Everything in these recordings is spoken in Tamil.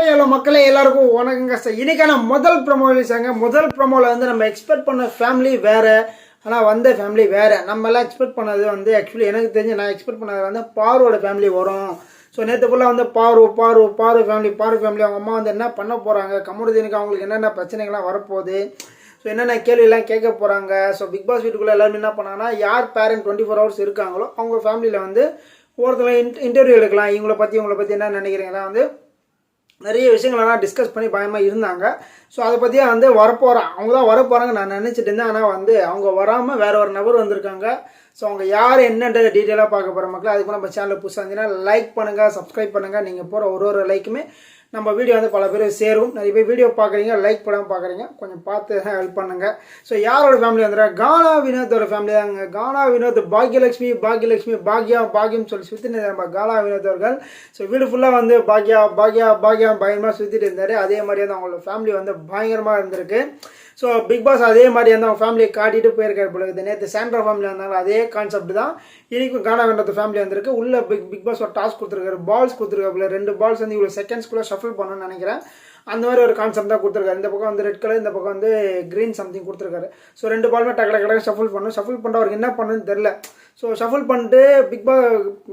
ஹலோ மக்களே எல்லாருக்கும் வணக்கங்க சார். இன்னைக்கான முதல் ப்ரோமோ ரிலீஸாங்க. முதல் ப்ரோமோவில் வந்து நம்ம எக்ஸ்பெக்ட் பண்ண ஃபேமிலி வேறு, ஆனால் வந்த ஃபேமிலி வேறு. நம்மளாம் எக்ஸ்பெக்ட் பண்ணது வந்து ஆக்சுவலி எனக்கு தெரிஞ்சு நான் எக்ஸ்பெக்ட் பண்ணது வந்து பாரோட ஃபேமிலி வரும். ஸோ நேற்று ஃபுல்லாக வந்து பாரு ஃபேமிலி அவங்க அம்மா வந்து என்ன பண்ண போகிறாங்க, கமருதீனுக்கு அவங்களுக்கு என்னென்ன பிரச்சனைகள்லாம் வரப்போகுது, ஸோ என்னென்ன கேள்வியெல்லாம் கேட்க போகிறாங்க. ஸோ பிக் பாஸ் வீட்டுக்குள்ளே எல்லாருமே என்ன பண்ணாங்கன்னா, யார் பேரண்ட் 24 hours இருக்காங்களோ அவங்க ஃபேமிலியில் வந்து ஒருத்தவங்க இன்டர்வியூ எடுக்கலாம். இவங்களை பற்றி என்ன நினைக்கிறீங்கன்னா வந்து நிறைய விஷயங்களெல்லாம் டிஸ்கஸ் பண்ணி பயமாக இருந்தாங்க. ஸோ அதை பற்றியே வந்து வரப்போகிறான், அவங்க தான் வரப்போகிறாங்க நான் நினச்சிட்டு இருந்தேன். ஆனால் வந்து அவங்க வராமல் வேற ஒரு நபர் வந்திருக்காங்க. ஸோ அவங்க யார் என்னன்றதை டீட்டெயிலாக பார்க்க போகிற மக்கள். அதுக்கு நம்ம சேனலில் புதுசாக இருந்தீங்கன்னா லைக் பண்ணுங்கள், சப்ஸ்கிரைப் பண்ணுங்கள். நீங்கள் போகிற ஒரு லைக்குமே நம்ம வீடியோ வந்து பல பேர் சேரும். நிறைய பேர் வீடியோ பார்க்குறீங்க, லைக் பண்ணாமல் பார்க்குறீங்க, கொஞ்சம் பார்த்து ஹெல்ப் பண்ணுங்கள். ஸோ யாரோட ஃபேமிலி வந்துடுறா, கானா வினோத்தோட ஃபேமிலி தாங்க. கானா வினோத் பாக்யலட்சுமி பாக்யம் சொல்லி சுற்றிட்டு நம்ம கானா வினோத் அவர்கள். ஸோ வீடு ஃபுல்லாக வந்து பயங்கரமாக சுற்றிட்டு இருந்தார். அதே மாதிரி வந்து அவங்களோட ஃபேமிலி வந்து பயங்கரமாக இருந்திருக்கு. ஸோ பிக் பாஸ் அதே மாதிரி வந்து அவங்க ஃபேமிலியை காட்டிட்டு போயிருக்காரு போல. நேற்று சாண்ட்ரா ஃபேமிலி வந்தாலும் அதே கான்செப்ட் தான் இன்றைக்கும் கானா வினோத் ஃபேமிலி வந்திருக்கு. உள்ள பிக் பாஸ் ஒரு டாஸ்க் கொடுத்துருக்காரு, பால்ஸ் கொடுத்துருக்காரு. 2 balls வந்து இவ்வளோ செகண்ட்ஸ்குள்ளே ஷஃபில் பண்ணணும்னு நினைக்கிறேன். அந்த மாதிரி ஒரு கான்செப்ட் தான் கொடுத்துருக்காரு. இந்த பக்கம் வந்து ரெட் கலர், இந்த பக்கம் வந்து க்ரீன் சம்திங் கொடுத்துருக்காரு. ஸோ 2 பாலுமே டக்கு ஷஃபில் பண்ண அவருக்கு என்ன பண்ணுன்னு தெரில. ஸோ ஷஃபில் பண்ணிட்டு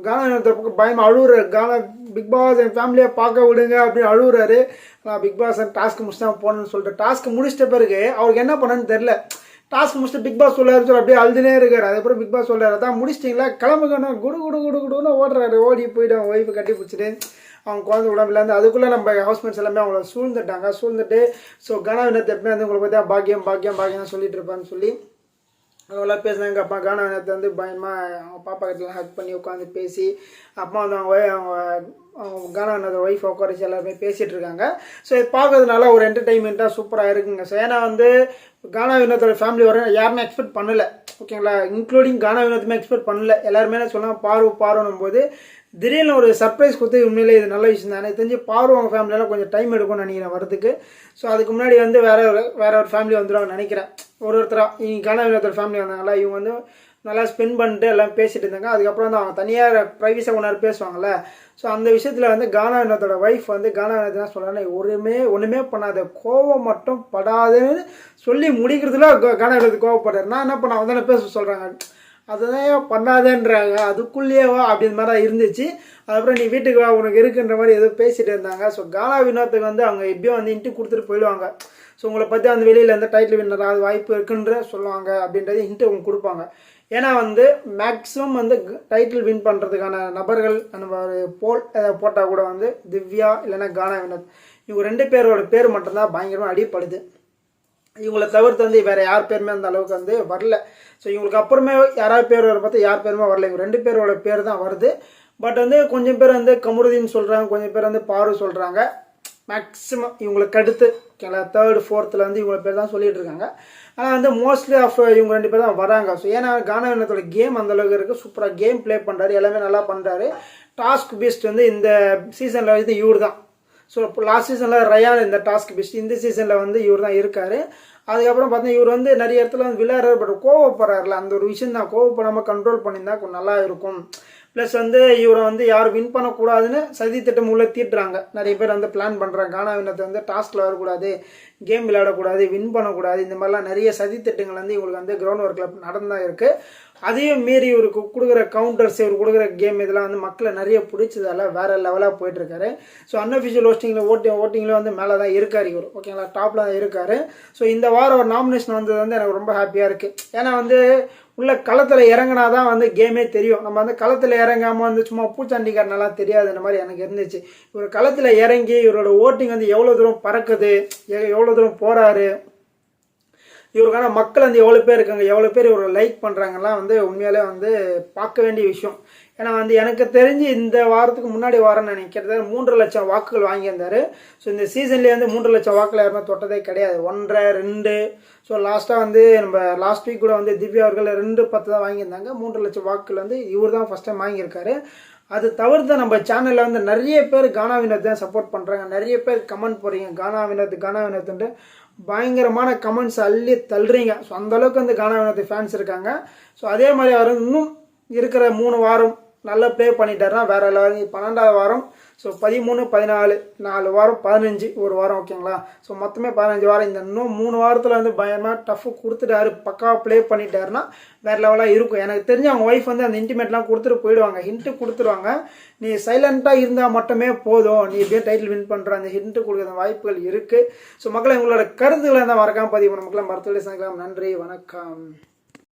கானா வினோத் பக்கம் பயம் அழுகுறாரு. பிக் பாஸ் என் ஃபேமிலியை பார்க்க விடுங்க அப்படின்னு அழுகுறாரு. நான் பிக் பாஸ் டாஸ்க் முடிச்சு தான் போகணுன்னு சொல்லிட்டு டாஸ்க் முடிச்சிட்ட பிறகு அவருக்கு என்ன பண்ணணுன்னு தெரில. டாஸ்க் முடிச்சுட்டு பிக் பாஸ் சொல்லாரு சொல்லி அப்படியே அழுதுனே இருக்காரு. அதுக்கப்புறம் பிக் பாஸ் சொல்றாரு, அதான் முடிச்சிட்டிங்களா கிளம்புக்கன்னா குடுன்னு ஓடுறாரு. ஓடி போயிட்டு அவங்க ஒய்ஃபை கட்டி பிடிச்சிட்டு அவங்க குழந்தை உடம்புல இருந்து அதுக்குள்ளே நம்ம ஹவுஸ்மேட்ஸ் எல்லாமே அவங்கள சூழ்ந்துட்டு ஸோ கானா வினோத் எப்பவுமே வந்து உங்களை பற்றி பாக்கியம் சொல்லிட்டு இருப்பான்னு சொல்லி அவங்களாம் பேசுனாங்க. அப்பா கானா வினோத் வந்து பயமாக அவங்க பாப்பா கிட்டலாம் ஹக் பண்ணி உட்காந்து பேசி அப்பா வந்து அவங்க கானா வினோத் ஒய்ஃப் உட்காரிச்சு எல்லாருமே பேசிகிட்டு இருக்காங்க. ஸோ இது பார்க்கறதுனால ஒரு என்டர்டைன்மெண்ட்டாக சூப்பராக இருக்குங்க. ஸோ ஏன்னா வந்து கானா வினோத்தோட ஃபேமிலி வர யாருமே எக்ஸ்பெக்ட் பண்ணல, ஓகேங்களா, இன்க்ளூடிங் கானா வினோத்துமே எக்ஸ்பெக்ட் பண்ணல. எல்லாருமே என்ன சொன்னால் பாருன்னும் போது திடீர்னு ஒரு சர்ப்ரைஸ் கொடுத்து உண்மையிலே இது நல்ல விஷயம் தான். எனக்கு தெரிஞ்சு அவங்க ஃபேமிலியெல்லாம் கொஞ்சம் டைம் எடுக்கும்னு நினைக்கிறேன் வரதுக்கு. ஸோ அதுக்கு முன்னாடி வந்து வேற ஒரு ஃபேமிலி வந்துடுவாங்க நினைக்கிறேன். ஒருத்தராக இங்கே கானா வினோத்தோட ஃபேமிலி வந்தாங்களா, இவங்க வந்து நல்லா ஸ்பெண்ட் பண்ணிட்டு எல்லாம் பேசிட்டு இருந்தாங்க. அதுக்கப்புறம் வந்து அவங்க தனியாக ப்ரைவஸாக ஒன்றா பேசுவாங்கள்ல. ஸோ அந்த விஷயத்தில் வந்து கானா வினோத்தோட ஒய்ஃப் வந்து கானா வினோத் தான் சொல்கிறாங்க, ஒன்றுமே பண்ணாத, கோவம் மட்டும் படாதுன்னு சொல்லி முடிக்கிறதுல கானா வினோத் கோவப்படுறாரு. நான் என்ன பண்ண அவன் தானே பேச சொல்கிறாங்க, அதுதான் பண்ணாதேன்றாங்க, அதுக்குள்ளேயேவா அப்படின்ற மாதிரி தான் இருந்துச்சு. அதுக்கப்புறம் நீ வீட்டுக்கு வா உனக்கு இருக்குன்ற மாதிரி ஏதோ பேசிட்டு இருந்தாங்க. ஸோ கானா வினோத்துக்கு வந்து அவங்க எப்படியும் வந்து இன்ட்டு கொடுத்துட்டு போயிடுவாங்க. ஸோ உங்களை பற்றி அந்த வெளியில் எந்த டைட்டில் வின்னர் அது வாய்ப்பு இருக்குன்ற சொல்லுவாங்க அப்படின்றது இன்ட்டு அவங்க கொடுப்பாங்க. ஏன்னா வந்து மேக்ஸிமம் வந்து டைட்டில் வின் பண்ணுறதுக்கான நபர்கள் அந்த மாதிரி போட்டால் கூட வந்து திவ்யா இல்லைன்னா கானா வினோத் இவங்க 2 பேரோட பேர் மட்டும்தான் பயங்கரமாக அடிப்படுது. இவங்களை தவிர்த்து வந்து வேறு யார் பேருமே அந்த அளவுக்கு வந்து வரல. ஸோ இவங்களுக்கு அப்புறமே யாராவது பேர் வர பார்த்தா யார் பேருமே வரல. இவங்க 2 பேரோட பேர் தான் வருது. பட் வந்து கொஞ்சம் பேர் வந்து கமருதீன் சொல்கிறாங்க, கொஞ்சம் பேர் வந்து பாரு சொல்கிறாங்க. மேக்ஸிமம் இவங்களுக்கு அடுத்து ஓகேங்களா 3rd 4th வந்து இவங்கள பேர் தான் சொல்லிட்டு இருக்காங்க. ஆனால் வந்து மோஸ்ட்லி ஆஃப் இவங்க 2 பேர் தான் வராங்க. ஸோ ஏன்னா கானா வினோத்தோட கேம் அந்தளவுக்கு இருக்குது, சூப்பராக கேம் ப்ளே பண்ணுறாரு, எல்லாமே நல்லா பண்ணுறாரு. டாஸ்க் பீஸ்ட் வந்து இந்த சீசனில் வந்து இவர் தான். ஸோ இப்போ லாஸ்ட் சீசனில் ரயான் இந்த டாஸ்க் பீஸ்ட், இந்த சீசனில் வந்து இவர் தான் இருக்கார். அதுக்கப்புறம் பார்த்தீங்கன்னா இவர் வந்து நிறைய இடத்துல வந்து விளையாடுறாரு, பட் கோவப்படுறாருல, அந்த ஒரு விஷயம் தான். கோவப்படாமல் கண்ட்ரோல் பண்ணியிருந்தா கொஞ்சம் நல்லா இருக்கும். ப்ளஸ் வந்து இவரை வந்து யாரும் வின் பண்ணக்கூடாதுன்னு சதி திட்டம் உள்ள தீட்டுறாங்க. நிறைய பேர் வந்து பிளான் பண்ணுறாங்க, கானா வினோத் வந்து டாஸ்கில் வரக்கூடாது, கேம் விளையாடக்கூடாது, வின் பண்ணக்கூடாது, இந்த மாதிரிலாம் நிறைய சதி திட்டங்கள் வந்து இவங்களுக்கு வந்து கிரவுண்ட் ஒர்க்கில் நடந்தான் இருக்குது. அதையும் மீறி இவருக்கு கொடுக்குற கவுண்டர்ஸ், இவர் கொடுக்குற கேம் இதெல்லாம் வந்து மக்களை நிறைய பிடிச்சதால வேறு லெவலாக போயிட்டுருக்காரு. ஸோ அன்அஃபிஷியல் ஓட்டிங்கில் வந்து மேலே தான் இருக்கார் இவர், ஓகேங்களா, டாப்பில் தான் இருக்கார். ஸோ இந்த வாரம் ஒரு நாமினேஷன் வந்தது வந்து எனக்கு ரொம்ப ஹாப்பியாக இருக்குது. ஏன்னா வந்து உள்ள களத்தில் இறங்கினா தான் வந்து கேமே தெரியும். நம்ம வந்து களத்தில் இறங்காமல் வந்து சும்மா பூச்சாண்டிக்காரனால தெரியாது இந்த மாதிரி எனக்கு இருந்துச்சு. இவர் களத்தில் இறங்கி இவரோட ஓட்டிங் வந்து எவ்வளோ தூரம் பறக்குது, எவ்வளோ தூரம் போகிறாரு, இவருக்கான மக்கள் வந்து எவ்வளோ பேர் இருக்காங்க, எவ்வளோ பேர் இவரை லைக் பண்ணுறாங்கலாம் வந்து உண்மையாலே வந்து பார்க்க வேண்டிய விஷயம். ஏன்னா வந்து எனக்கு தெரிஞ்சு இந்த வாரத்துக்கு முன்னாடி வாரம்னு நினைக்கிறது 3 லட்சம் வாக்குகள் வாங்கியிருந்தார். ஸோ இந்த சீசன்லேயே வந்து 3 லட்சம் வாக்கில் யாருமே தொட்டதே கிடையாது. 1.5 2. ஸோ லாஸ்ட்டாக வந்து நம்ம லாஸ்ட் வீக் கூட வந்து திவ்யா அவர்கள் 2.10 தான் வாங்கியிருந்தாங்க. 3 லட்சம் வாக்குகள் வந்து இவர் தான் ஃபஸ்ட் டைம் வாங்கியிருக்காரு. அது தவிர்த்து நம்ம சேனலில் வந்து நிறைய பேர் கானா வினோத் தான் சப்போர்ட் பண்ணுறாங்க. நிறைய பேர் கமெண்ட் போடுறீங்க, கானா வினோத்துன்ட்டு பயங்கரமான கமெண்ட்ஸ் அள்ளி தள்ளுறீங்க. ஸோ அந்தளவுக்கு வந்து கானா வினோத் ஃபேன்ஸ் இருக்காங்க. ஸோ அதே மாதிரி அவர் இன்னும் இருக்கிற 3 வாரம் நல்லா ப்ளே பண்ணிட்டாருன்னா வேறு லெவல். 12வது வாரம் ஸோ 13, 14, 4 வாரம் 15 ஒரு வாரம் ஓகேங்களா. ஸோ மொத்தமே 15 வாரம். இந்த இன்னும் 3 வாரத்தில் வந்து பயமாக டஃப் கொடுத்துட்டாரு, பக்காவாக ப்ளே பண்ணிட்டாருன்னா வேறு லெவலாக இருக்கும். எனக்கு தெரிஞ்சு அவங்க ஒய்ஃப் வந்து அந்த இன்டிமேட்லாம் கொடுத்துட்டு போயிடுவாங்க, ஹிண்ட்டு கொடுத்துருவாங்க. நீ சைலண்ட்டாக இருந்தால் மட்டுமே போதும், நீ எப்படியும் டைட்டில் வின் பண்ணுற அந்த ஹிண்ட்டு கொடுக்குற வாய்ப்புகள் இருக்குது. ஸோ மக்களை உங்களோட கருத்துக்களை இருந்தால் மறக்காமல் பதிவு பண்ண மக்களை மருத்துவ சந்திக்கலாம். நன்றி, வணக்கம்.